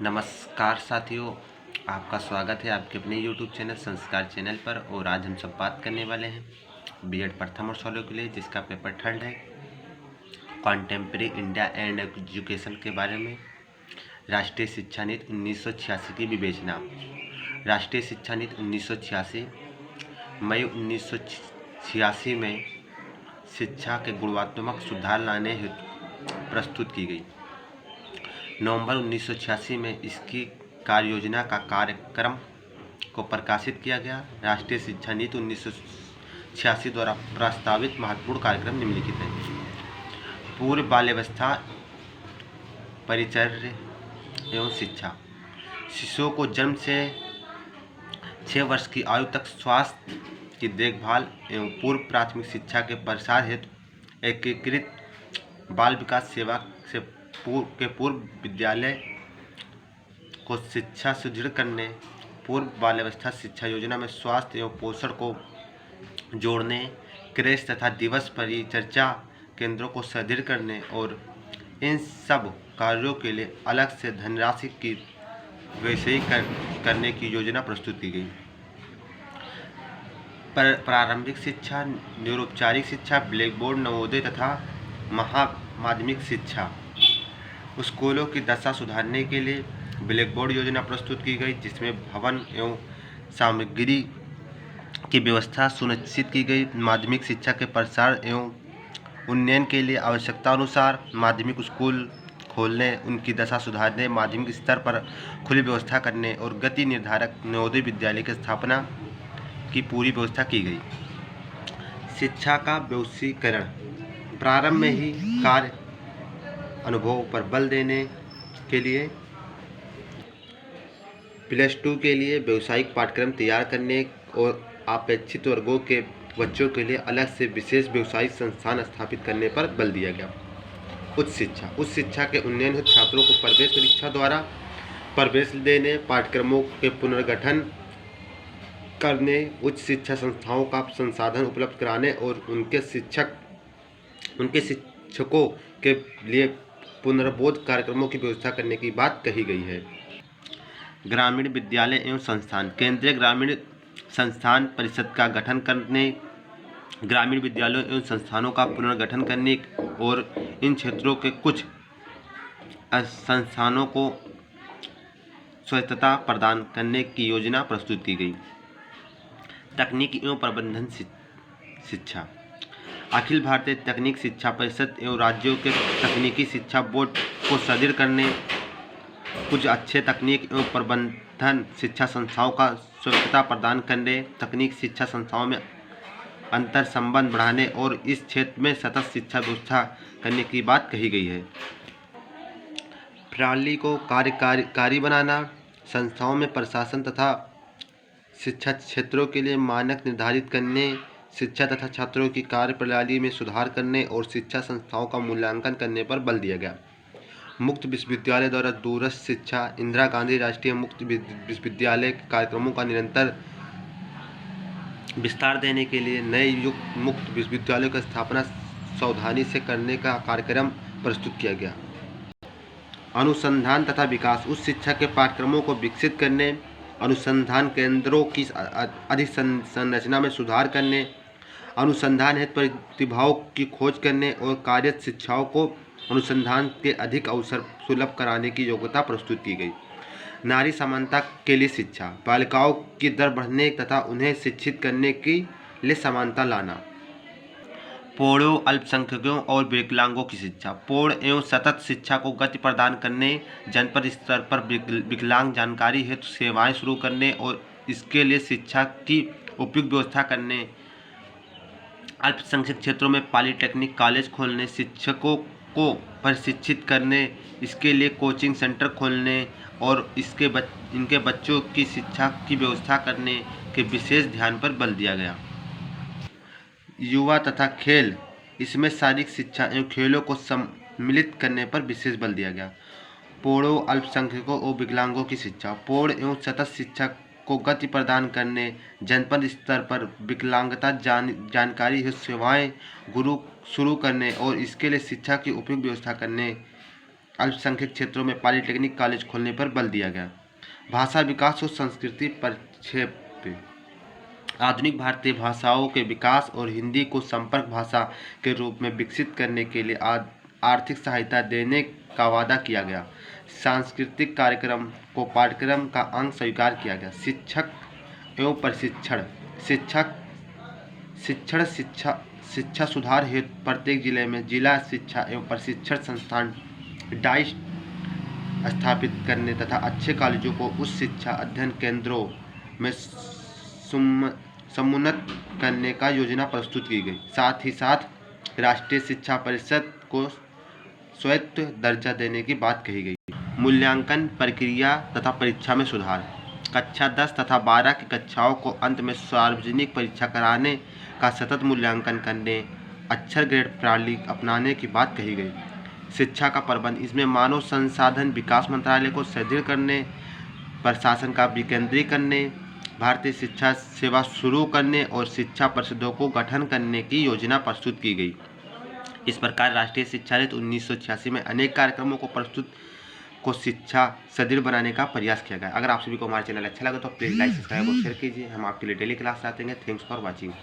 नमस्कार साथियों, आपका स्वागत है आपके अपने YouTube चैनल संस्कार चैनल पर। और आज हम सब बात करने वाले हैं बीएड प्रथम वर्ष वालों के लिए जिसका पेपर थर्ड है, कॉन्टेम्प्रेरी इंडिया एंड एजुकेशन के बारे में। राष्ट्रीय शिक्षा नीति 1986 की विवेचना। राष्ट्रीय शिक्षा नीति 1986 मई 1986 में शिक्षा के गुणात्मक सुधार लाने हेतु प्रस्तुत की गई। नवंबर 1986 में इसकी कार्य योजना का कार्यक्रम को प्रकाशित किया गया। राष्ट्रीय शिक्षा नीति 1986 द्वारा प्रस्तावित महत्वपूर्ण कार्यक्रम निम्नलिखित हैं। पूर्व बाल्यावस्था परिचर्या एवं शिक्षा। शिशुओं को जन्म से 6 वर्ष की आयु तक स्वास्थ्य की देखभाल एवं पूर्व प्राथमिक शिक्षा के प्रसार हेतु एकीकृत बाल विकास सेवा से पूर्व विद्यालय को शिक्षा सुदृढ़ करने, पूर्व बाल्यावस्था शिक्षा योजना में स्वास्थ्य एवं पोषण को जोड़ने, क्रेच तथा दिवस परिचर्या केंद्रों को सुदृढ़ करने और इन सब कार्यों के लिए अलग से धनराशि की व्यवस्था करने की योजना प्रस्तुत की गई। प्रारंभिक शिक्षा, निरुपचारिक शिक्षा, ब्लैक बोर्ड, नवोदय तथा माध्यमिक शिक्षा। स्कूलों की दशा सुधारने के लिए ब्लैक बोर्ड योजना प्रस्तुत की गई, जिसमें भवन एवं सामग्री की व्यवस्था सुनिश्चित की गई। माध्यमिक शिक्षा के प्रसार एवं उन्नयन के लिए आवश्यकता अनुसार माध्यमिक स्कूल खोलने, उनकी दशा सुधारने, माध्यमिक स्तर पर खुली व्यवस्था करने और गति निर्धारक नवोदय विद्यालय की स्थापना की पूरी व्यवस्था की गई। शिक्षा का व्यवसायीकरण। प्रारंभ में ही कार्य अनुभव पर बल देने के लिए +2 के लिए व्यावसायिक पाठ्यक्रम तैयार करने और अपेक्षित वर्गों के बच्चों के लिए अलग से विशेष व्यावसायिक संस्थान स्थापित करने पर बल दिया गया। उच्च शिक्षा। उच्च शिक्षा के उन्नयन हेतु छात्रों को प्रवेश परीक्षा द्वारा प्रवेश देने, पाठ्यक्रमों के पुनर्गठन करने, उच्च शिक्षा संस्थाओं का संसाधन उपलब्ध कराने और उनके शिक्षकों के लिए पुनर्बोध कार्यक्रमों की व्यवस्था करने की बात कही गई है। ग्रामीण विद्यालय एवं संस्थान। केंद्रीय ग्रामीण संस्थान परिषद का गठन करने, ग्रामीण विद्यालयों एवं संस्थानों का पुनर्गठन करने और इन क्षेत्रों के कुछ संस्थानों को स्वायत्तता प्रदान करने की योजना प्रस्तुत की गई। तकनीकी एवं प्रबंधन शिक्षा। अखिल भारतीय तकनीक शिक्षा परिषद एवं राज्यों के तकनीकी शिक्षा बोर्ड को सुदृढ़ करने, कुछ अच्छे तकनीक एवं प्रबंधन शिक्षा संस्थाओं का स्वायत्तता प्रदान करने, तकनीक शिक्षा संस्थाओं में अंतर संबंध बढ़ाने और इस क्षेत्र में सतत शिक्षा व्यवस्था करने की बात कही गई है। प्रणाली को कार्यकारी बनाना, संस्थाओं में प्रशासन तथा शिक्षा क्षेत्रों के लिए मानक निर्धारित करने, शिक्षा तथा छात्रों की कार्य प्रणाली में सुधार करने और शिक्षा संस्थाओं का मूल्यांकन करने पर बल दिया गया। मुक्त विश्वविद्यालय द्वारा दूरस्थ शिक्षा। इंदिरा गांधी राष्ट्रीय मुक्त विश्वविद्यालय के कार्यक्रमों का निरंतर विस्तार देने के लिए नए युक्त मुक्त विश्वविद्यालयों की स्थापना सावधानी से करने का कार्यक्रम प्रस्तुत किया गया। अनुसंधान तथा विकास। उच्च शिक्षा के पाठ्यक्रमों को विकसित करने, अनुसंधान केंद्रों की अधिसंरचना में सुधार करने, अनुसंधान हेतु प्रतिभाओं की खोज करने और कार्यरत शिक्षाओं को अनुसंधान के अधिक अवसर सुलभ कराने की योग्यता प्रस्तुत की गई। नारी समानता के लिए शिक्षा। बालिकाओं की दर बढ़ने तथा उन्हें शिक्षित करने के लिए समानता लाना। पौड़ों, अल्पसंख्यकों और विकलांगों की शिक्षा। पौड़ एवं सतत शिक्षा को गति प्रदान करने, जनपद स्तर पर विकलांग जानकारी हेतु सेवाएं शुरू करने और इसके लिए शिक्षा की उपयुक्त व्यवस्था करने, अल्पसंख्यक क्षेत्रों में पॉलिटेक्निक कॉलेज खोलने, शिक्षकों को प्रशिक्षित करने, इसके लिए कोचिंग सेंटर खोलने और इनके बच्चों की शिक्षा की व्यवस्था करने के विशेष ध्यान पर बल दिया गया। युवा तथा खेल। इसमें शारीरिक शिक्षा एवं खेलों को सम्मिलित करने पर विशेष बल दिया गया। पौड़ों, अल्पसंख्यकों और विकलांगों की शिक्षा। पौड़ एवं सतत शिक्षा को गति प्रदान करने, जनपद स्तर पर विकलांगता जानकारी हेतु सेवाएं शुरू करने और इसके लिए शिक्षा की उपयुक्त व्यवस्था करने, अल्पसंख्यक क्षेत्रों में पॉलिटेक्निक कॉलेज खोलने पर बल दिया गया। भाषा विकास और संस्कृति परिक्षेप। आधुनिक भारतीय भाषाओं के विकास और हिंदी को संपर्क भाषा के रूप में विकसित करने के लिए आर्थिक सहायता देने का वादा किया गया। सांस्कृतिक कार्यक्रम को पाठ्यक्रम का अंग स्वीकार किया गया। शिक्षक एवं प्रशिक्षण। शिक्षा सुधार हेतु प्रत्येक जिले में जिला शिक्षा एवं प्रशिक्षण संस्थान डाइस स्थापित करने तथा अच्छे कॉलेजों को उच्च शिक्षा अध्ययन केंद्रों में समुन्नत करने का योजना प्रस्तुत की गई। साथ ही साथ राष्ट्रीय शिक्षा परिषद को स्वायत्त दर्जा देने की बात कही गई। मूल्यांकन प्रक्रिया तथा परीक्षा में सुधार। कक्षा 10 तथा 12 की कक्षाओं को अंत में सार्वजनिक परीक्षा कराने का सतत मूल्यांकन करने, अक्षर ग्रेड प्रणाली अपनाने की बात कही गई। शिक्षा का प्रबंध, इसमें मानव संसाधन विकास मंत्रालय को सुदृढ़ करने, प्रशासन का विकेंद्रीय करने, भारतीय शिक्षा सेवा शुरू करने और शिक्षा परिषदों को गठन करने की योजना प्रस्तुत की गई। इस प्रकार राष्ट्रीय शिक्षा नीति 1986 में अनेक कार्यक्रमों को शिक्षा सुदृढ़ बनाने का प्रयास किया गया। अगर आप सभी को हमारा चैनल अच्छा लगा तो प्लीज़ लाइक, सब्सक्राइब और शेयर कीजिए। हम आपके लिए डेली क्लास आते हैं। Thanks for watching.